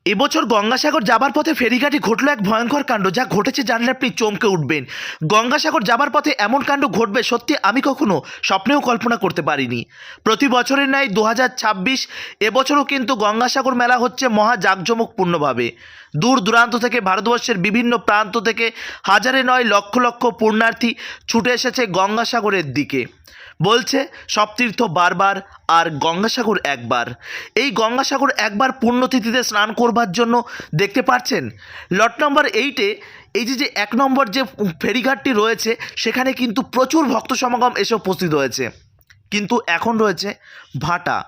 এবছর গঙ্গাসাগর যাবার পথে ফেরিঘাটে ঘটল এক ভয়ঙ্কর কাণ্ড, যা ঘটেছে জানলে আপনি চমকে উঠবেন। গঙ্গাসাগর যাবার পথে এমন কাণ্ড ঘটবে সত্যি আমি কখনো স্বপ্নেও কল্পনা করতে পারিনি। প্রতি বছরের ন্যায় 2026 এবছরও কিন্তু গঙ্গাসাগর মেলা হচ্ছে মহা জাঁকজমকপূর্ণভাবে। দূর দূরান্ত থেকে ভারতবর্ষের বিভিন্ন প্রান্ত থেকে হাজারে নয় লক্ষ লক্ষ পুণ্যার্থী ছুটে এসেছে গঙ্গাসাগরের দিকে। বলছে সব তীর্থ বারবার আর গঙ্গাসাগর একবার। এই গঙ্গাসাগর একবার পুণ্যতিথিতে স্নান করবার জন্য দেখতে পাচ্ছেন লট নম্বর 8-এ এই যে 1 নম্বর যে ফেরিঘাটটি রয়েছে সেখানে কিন্তু প্রচুর ভক্ত সমাগম এসে উপস্থিত হয়েছে, কিন্তু এখন রয়েছে ভাটা,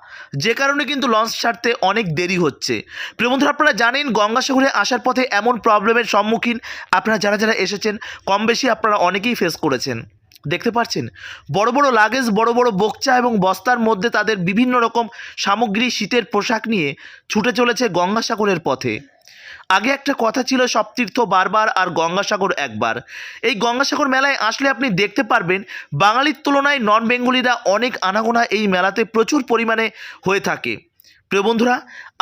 যে কারণে কিন্তু লঞ্চ ছাড়তে অনেক দেরি হচ্ছে। প্রিয় বন্ধুরা, আপনারা জানেন গঙ্গাসাগরে আসার পথে এমন প্রবলেমের সম্মুখীন আপনারা যারা যারা এসেছেন কম বেশি আপনারা অনেকেই ফেস করেছেন। দেখতে পাচ্ছেন বড় বড় লাগেজ, বড় বড় বোকচা এবং বস্তার মধ্যে তাদের বিভিন্ন রকম সামগ্রী, শীতের পোশাক নিয়ে ছুটে চলেছে গঙ্গাসাগরের পথে। আগে একটা কথা ছিল সব তীর্থ বারবার আর গঙ্গাসাগর একবার। এই গঙ্গাসাগর মেলায় আসলে আপনি দেখতে পারবেন বাঙালির তুলনায় নন বেঙ্গলিরা অনেক আনাগোনা এই মেলাতে প্রচুর পরিমাণে হয়ে থাকে। প্রিয় বন্ধুরা,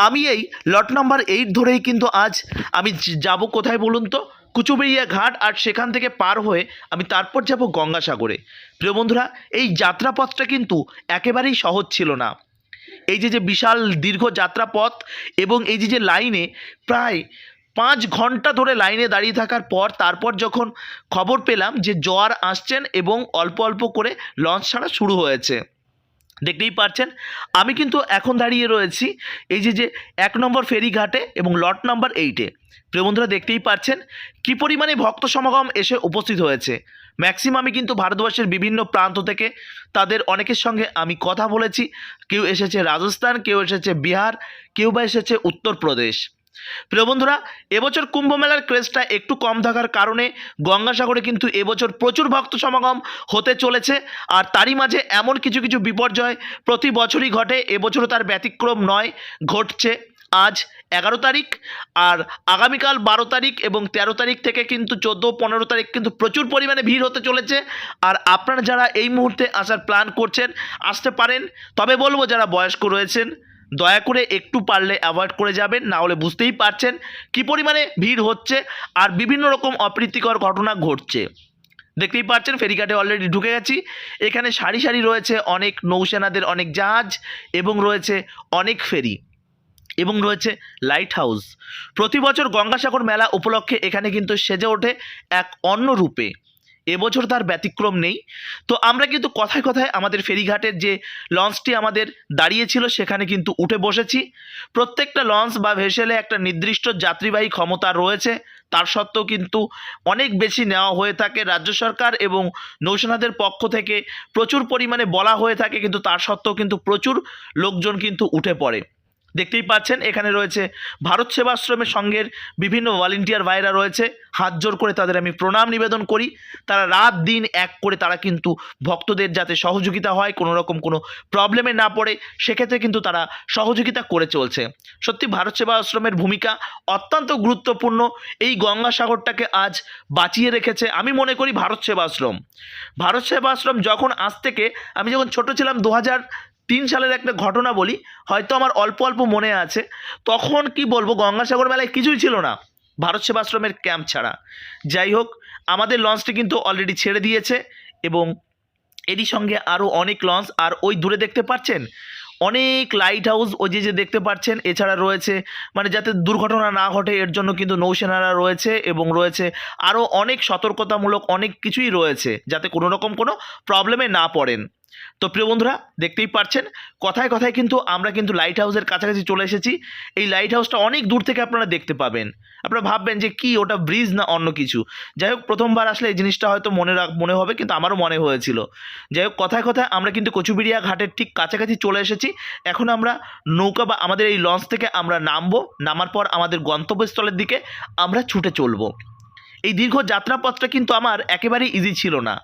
আমি এই লট নাম্বার 8 ধরেই কিন্তু আজ আমি যাব কোথায় বলুন তো, কুচুবেড়িয়া ঘাট, আর সেখান থেকে পার হয়ে আমি তারপর যাব গঙ্গাসাগরে। প্রিয় বন্ধুরা, এই যাত্রাপথটা কিন্তু একেবারেই সহজ ছিল না। এই যে বিশাল দীর্ঘ যাত্রাপথ এবং এই যে লাইনে প্রায় 5 ঘন্টা ধরে লাইনে দাঁড়িয়ে থাকার পর তারপর যখন খবর পেলাম যে জোয়ার আসছেন এবং অল্প অল্প করে লঞ্চ ছাড়া শুরু হয়েছে, দেখতেই পাচ্ছেন আমি কিন্তু এখন দাঁড়িয়ে রয়েছি এই যে 1 নম্বর ফেরিঘাটে এবং লট নাম্বার 8-এ। প্রিয় বন্ধুরা, দেখতেই পাচ্ছেন কী পরিমাণে ভক্ত সমাগম এসে উপস্থিত হয়েছে। ম্যাক্সিমামই কিন্তু ভারতবর্ষের বিভিন্ন প্রান্ত থেকে, তাদের অনেকের সঙ্গে আমি কথা বলেছি। কেউ এসেছে রাজস্থান, কেউ এসেছে বিহার, কেউ বা এসেছে উত্তরপ্রদেশ। প্রিয় বন্ধুরা, এবছর কুম্ভ মেলার ক্রেজটা একটু কম থাকার কারণে গঙ্গাসাগরে কিন্তু এবছর প্রচুর ভক্ত সমাগম হতে চলেছে। আর তারই মাঝে এমন কিছু কিছু বিপর্যয় প্রতি বছরই ঘটে, এবছরও তার ব্যতিক্রম নয়, ঘটছে। আজ 11 তারিখ, আর আগামীকাল 12 তারিখ এবং 13 তারিখ থেকে কিন্তু 14-15 তারিখ কিন্তু প্রচুর পরিমাণে ভিড় হতে চলেছে। আর আপনারা যারা এই মুহূর্তে আসার প্ল্যান করছেন আসতে পারেন, তবে বলবো যারা বয়স্ক রয়েছেন দয়া করে একটু পারলে অ্যাভয়েড করে যাবেন, না হলে বুঝতেই পারছেন কী পরিমাণে ভিড় হচ্ছে আর বিভিন্ন রকম অপ্রীতিকর ঘটনা ঘটছে। দেখতেই পাচ্ছেন ফেরিঘাটে অলরেডি ঢুকে গেছি। এখানে সারি সারি রয়েছে অনেক নৌসেনাদের অনেক জাহাজ এবং রয়েছে অনেক ফেরি এবং রয়েছে লাইট হাউস। প্রতি বছর গঙ্গাসাগর মেলা উপলক্ষে এখানে কিন্তু সেজে ওঠে এক অন্য রূপে। এবছর তার ব্যতিক্রম নেই। তো আমরা কিন্তু কথায় কথায় আমাদের ফেরিঘাটের যে লঞ্চটি আমাদের দাঁড়িয়েছিল সেখানে কিন্তু উঠে বসেছি। প্রত্যেকটা লঞ্চ বা ভেসেলে একটা নির্দিষ্ট যাত্রীবাহী ক্ষমতা রয়েছে, তার সত্ত্বেও কিন্তু অনেক বেশি নেওয়া হয়ে থাকে রাজ্য সরকার এবং নৌসেনাদের পক্ষ থেকে প্রচুর পরিমাণে বলা হয়ে থাকে, কিন্তু তার সত্ত্বেও কিন্তু প্রচুর লোকজন কিন্তু উঠে পড়ে। দেখতেই পাচ্ছেন এখানে রয়েছে ভারত সেবাশ্রমের সঙ্গের বিভিন্ন ভলান্টিয়ার ভাইরা রয়েছে। হাত জোর করে তাদের আমি প্রণাম নিবেদন করি। তারা রাত দিন এক করে তারা কিন্তু ভক্তদের যাতে সহযোগিতা হয়, কোনো রকম কোনো প্রবলেমে না পড়ে সেক্ষেত্রে কিন্তু তারা সহযোগিতা করে চলছে। সত্যি ভারত সেবা আশ্রমের ভূমিকা অত্যন্ত গুরুত্বপূর্ণ। এই গঙ্গাসাগরটাকে আজ বাঁচিয়ে রেখেছে আমি মনে করি ভারত সেবা আশ্রম। ভারত সেবা আশ্রম যখন আজ থেকে, আমি যখন ছোট ছিলাম 2003 সালের একটা ঘটনা বলি, হয়তো আমার অল্প অল্প মনে আছে। তখন কি বলবো, গঙ্গাসাগর মেলায় কিছুই ছিল না ভারত সেবাশ্রমের ক্যাম্প ছাড়া। যাই হোক, আমাদের লঞ্চটি কিন্তু অলরেডি ছেড়ে দিয়েছে এবং এরই সঙ্গে আরও অনেক লঞ্চ। আর ওই দূরে দেখতে পাচ্ছেন অনেক লাইট হাউস, ওই যে দেখতে পাচ্ছেন। এছাড়া রয়েছে মানে যাতে দুর্ঘটনা না ঘটে এর জন্য কিন্তু নৌসেনারা রয়েছে এবং রয়েছে আরও অনেক সতর্কতামূলক অনেক কিছুই রয়েছে যাতে কোনো রকম কোনো প্রবলেমে না পড়েন। তো প্রিয় বন্ধুরা, দেখতেই পাচ্ছেন কথায় কথায় কিন্তু আমরা কিন্তু লাইট হাউসের কাছাকাছি চলে এসেছি। এই লাইট হাউসটা অনেক দূর থেকে আপনারা দেখতে পাবেন। আপনারা ভাববেন যে কি ওটা ব্রিজ না অন্য কিছু। যাই হোক, প্রথমবার আসলে এই জিনিসটা হয়তো মনে হবে, কিন্তু আমারও মনে হয়েছিল। যাই হোক, কথায় কথায় আমরা কিন্তু কচুবেড়িয়া ঘাটের ঠিক কাছাকাছি চলে এসেছি। এখন আমরা নৌকা বা আমাদের এই লঞ্চ থেকে আমরা নামবো। নামার পর আমাদের গন্তব্যস্থলের দিকে আমরা ছুটে চলবো। এই দীর্ঘ যাত্রাপথটা কিন্তু আমার একেবারেই ইজি ছিল না।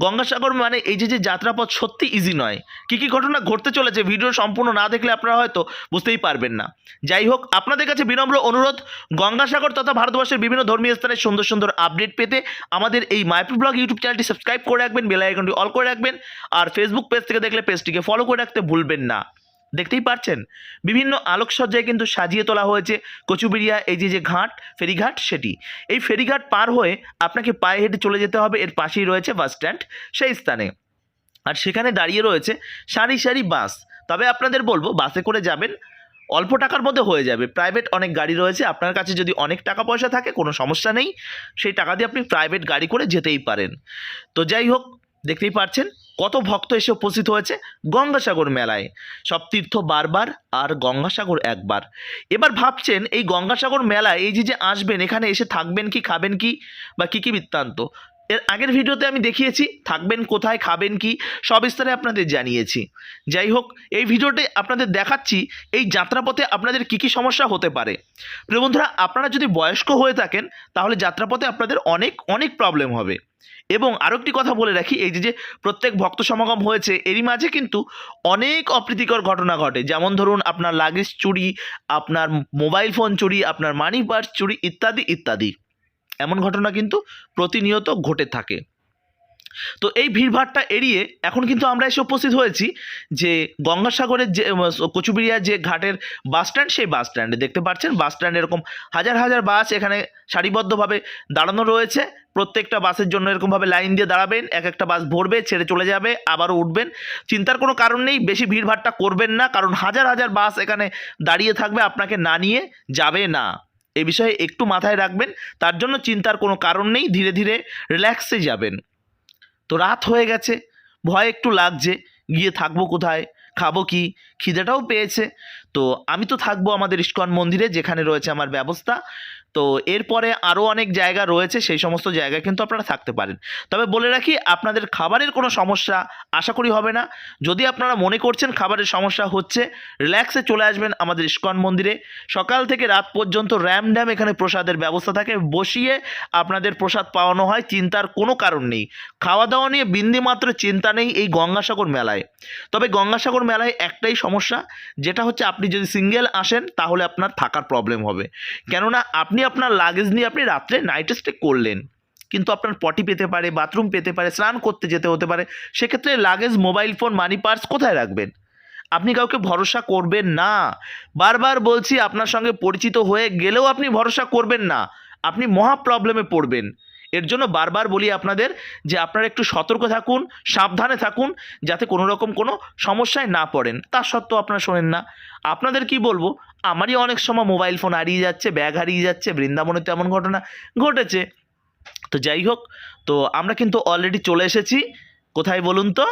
গঙ্গাসাগর মানে এই যে যাত্রাপথ সত্যি ইজি নয়। কী কী ঘটনা ঘটতে চলেছে ভিডিও সম্পূর্ণ না দেখলে আপনারা হয়তো বুঝতেই পারবেন না। যাই হোক, আপনাদের কাছে বিনম্র অনুরোধ, গঙ্গাসাগর তথা ভারতবর্ষের বিভিন্ন ধর্মীয় স্থানের সুন্দর সুন্দর আপডেট পেতে আমাদের এই মাইপ্রো ব্লগ ইউটিউব চ্যানেলটি সাবস্ক্রাইব করে রাখবেন, বেল আইকনটি অল করে রাখবেন, আর ফেসবুক পেজ থেকে দেখলে পেজটিকে ফলো করে রাখতে ভুলবেন না। দেখতেই পাচ্ছেন বিভিন্ন আলোকসজ্জায় কিন্তু সাজিয়ে তোলা হয়েছে কচুবেড়িয়া এই যে ঘাট ফেরিঘাট সেটি। এই ফেরিঘাট পার হয়ে আপনাকে পায়ে হেঁটে চলে যেতে হবে, এর পাশেই রয়েছে বাস স্ট্যান্ড সেই স্থানে। আর সেখানে দাঁড়িয়ে রয়েছে সারি সারি বাস। তবে আপনাদের বলবো বাসে করে যাবেন, অল্প টাকার মধ্যে হয়ে যাবে। প্রাইভেট অনেক গাড়ি রয়েছে, আপনার কাছে যদি অনেক টাকা পয়সা থাকে কোনো সমস্যা নেই, সেই টাকা দিয়ে আপনি প্রাইভেট গাড়ি করে যেতেই পারেন। তো যাই হোক, দেখতেই পাচ্ছেন কত ভক্ত এসে উপস্থিত হয়েছে গঙ্গাসাগর মেলায়। সব তীর্থ বারবার আর গঙ্গাসাগর একবার। এবার ভাবছেন এই গঙ্গাসাগর মেলায় এই যে আসবেন, এখানে এসে থাকবেন কি, খাবেন কি, বা কী কী বৃত্তান্ত। এর আগের ভিডিওতে আমি দেখিয়েছি থাকবেন কোথায়, খাবেন কি, সব স্তরে আপনাদের জানিয়েছি। যাই হোক, এই ভিডিওতে আপনাদের দেখাচ্ছি এই যাত্রাপথে আপনাদের কী কী সমস্যা হতে পারে। প্রিয় বন্ধুরা, আপনারা যদি বয়স্ক হয়ে থাকেন তাহলে যাত্রাপথে আপনাদের অনেক অনেক প্রবলেম হবে। এবং আরও একটি কথা বলে রাখি, এই যে প্রত্যেক ভক্ত সমাগম হয়েছে এরই মাঝে কিন্তু অনেক অপ্রীতিকর ঘটনা ঘটে। যেমন ধরুন আপনার লাগেজ চুরি, আপনার মোবাইল ফোন চুরি, আপনার মানি পার্স চুরি ইত্যাদি ইত্যাদি। এমন ঘটনা কিন্তু প্রতিনিয়ত ঘটে থাকে। তো এই ভিড়ভাড়টা এড়িয়ে এখন কিন্তু আমরা এসে উপস্থিত হয়েছি যে গঙ্গাসাগরের যে কচুবেড়িয়ার যে ঘাটের বাস স্ট্যান্ড, সেই বাস স্ট্যান্ডে। দেখতে পাচ্ছেন বাস স্ট্যান্ড এরকম হাজার হাজার বাস এখানে সারিবদ্ধভাবে দাঁড়ানো রয়েছে। প্রত্যেকটা বাসের জন্য এরকমভাবে লাইন দিয়ে দাঁড়াবেন, এক একটা বাস ভরবে, ছেড়ে চলে যাবে, আবারও উঠবেন। চিন্তার কোনো কারণ নেই, বেশি ভিড়ভাড়টা করবেন না, কারণ হাজার হাজার বাস এখানে দাঁড়িয়ে থাকবে, আপনাকে না নিয়ে যাবে না। এই বিষয়ে একটু মাথায় রাখবেন, তার জন্য চিন্তার কোনো কারণ নেই, ধীরে ধীরে রিল্যাক্সে যাবেন। তো রাত হয়ে গেছে, ভয় একটু লাগছে, গিয়ে থাকবো কোথায়, খাবো কি, খিদেটাও পেয়েছে। তো আমি তো থাকবো আমাদের ইস্কন মন্দিরে, যেখানে রয়েছে আমার ব্যবস্থা। তো এরপরে আরও অনেক জায়গা রয়েছে, সেই সমস্ত জায়গায় কিন্তু আপনারা থাকতে পারেন। তবে বলে রাখি, আপনাদের খাবারের কোনো সমস্যা আশা করি হবে না। যদি আপনারা মনে করছেন খাবারের সমস্যা হচ্ছে, রিল্যাক্সে চলে আসবেন আমাদের ইস্কন মন্দিরে। সকাল থেকে রাত পর্যন্ত র্যামড্যাম এখানে প্রসাদের ব্যবস্থা থাকে, বসিয়ে আপনাদের প্রসাদ পাওয়ানো হয়, চিন্তার কোনো কারণ নেই। খাওয়া দাওয়া নিয়ে বিন্দুমাত্র চিন্তা নেই এই গঙ্গাসাগর মেলায়। তবে গঙ্গাসাগর মেলায় একটাই সমস্যা, যেটা হচ্ছে আপনি যদি সিঙ্গেল আসেন তাহলে আপনার থাকার প্রবলেম হবে। কেননা আপনি আপনার লাগেজ নিয়ে আপনি রাত্রে নাইট স্টে করলেন, কিন্তু আপনার পটি পেতে পারে, বাথরুম পেতে পারে, স্নান করতে যেতে হতে পারে। সেক্ষেত্রে luggage, mobile phone, money purse কোথায় রাখবেন? আপনি কাউকে ভরসা করবেন না। বারবার বলছি, আপনার সঙ্গে পরিচিত হয়ে গেলেও আপনি ভরসা করবেন না, আপনি মহা প্রবলেমে পড়বেন। এর জন্য বারবার বলি আপনাদের যে আপনারা একটু সতর্ক থাকুন, সাবধানে থাকুন, যাতে কোনো রকম কোনো সমস্যায় না পড়েন। তা সত্ত্বেও আপনারা শোনেন না। আপনাদের কি বলবো, আমারই অনেক সময় মোবাইল ফোন হারিয়ে যাচ্ছে, ব্যাগ হারিয়ে যাচ্ছে, বৃন্দাবনে তো এমন ঘটনা ঘটেছে। তো যাই হোক, তো আমরা কিন্তু অলরেডি চলে এসেছি কোথায় বলুন তো,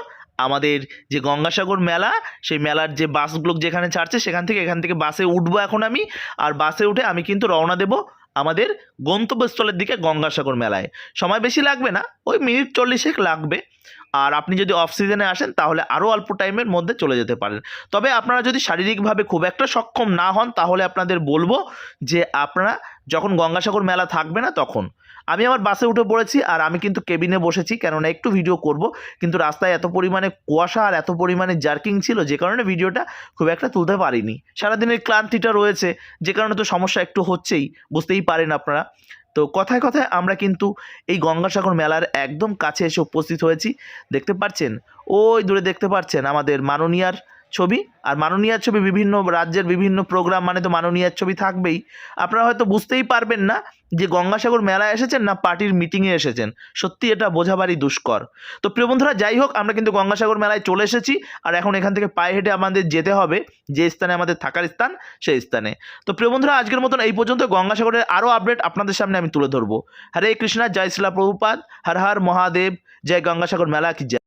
আমাদের যে গঙ্গাসাগর মেলা, সেই মেলার যে বাসগুলো যেখানে ছাড়ছে এখান থেকে বাসে উঠবো এখন আমি। আর বাসে উঠে আমি কিন্তু রওনা দেব আমাদের গন্তব্যস্থলের দিকে, গঙ্গাসাগর মেলায়। সময় বেশি লাগবে না, ওই মিনিট 40 লাগবে। আর আপনি যদি অফ সিজনে আসেন তাহলে আরও অল্প টাইমের মধ্যে চলে যেতে পারেন। তবে আপনারা যদি শারীরিকভাবে খুব একটা সক্ষম না হন তাহলে আপনাদের বলবো যে আপনারা যখন গঙ্গাসাগর মেলা থাকবে না তখন। আমি আমার বাসে উঠে পড়েছি, আর আমি কিন্তু কেবিনে বসেছি, কেননা একটু ভিডিও করব, কিন্তু রাস্তায় এত পরিমাণে কুয়াশা আর এত পরিমাণে জার্কিং ছিল, যে কারণে ভিডিওটা খুব একটা তুলতে পারিনি। সারাদিনের ক্লান্তিটা রয়েছে, যে কারণে তো সমস্যা একটু হচ্ছেই, বুঝতেই পারেন আপনারা। তো কথায় কথায় আমরা কিন্তু এই গঙ্গাসাগর মেলার একদম কাছে এসে উপস্থিত হয়েছি। দেখতে পাচ্ছেন ওই দূরে, দেখতে পাচ্ছেন আমাদের মাননীয়ার ছবি। আর মাননীয়ার ছবি, বিভিন্ন রাজ্যের বিভিন্ন প্রোগ্রাম মানে তো মাননীয়ার ছবি থাকবেই। আপনারা হয়তো বুঝতেই পারবেন না যে গঙ্গাসাগর মেলায় এসেছেন না পার্টির মিটিংয়ে এসেছেন। সত্যি এটা বোঝাবারই দুষ্কর। তো প্রিয় বন্ধুরা, যাই হোক, আমরা কিন্তু গঙ্গাসাগর মেলায় চলে এসেছি, আর এখন এখান থেকে পায়ে হেঁটে আমাদের যেতে হবে যে স্থানে আমাদের থাকার স্থান, সেই স্থানে। তো প্রিয় বন্ধুরা, আজকের মতন এই পর্যন্ত। গঙ্গাসাগরের আরও আপডেট আপনাদের সামনে আমি তুলে ধরবো। হরে কৃষ্ণা, জয় শ্রীলা প্রভুপাদ, হর হর মহাদেব, জয় গঙ্গাসাগর মেলা কি জয়।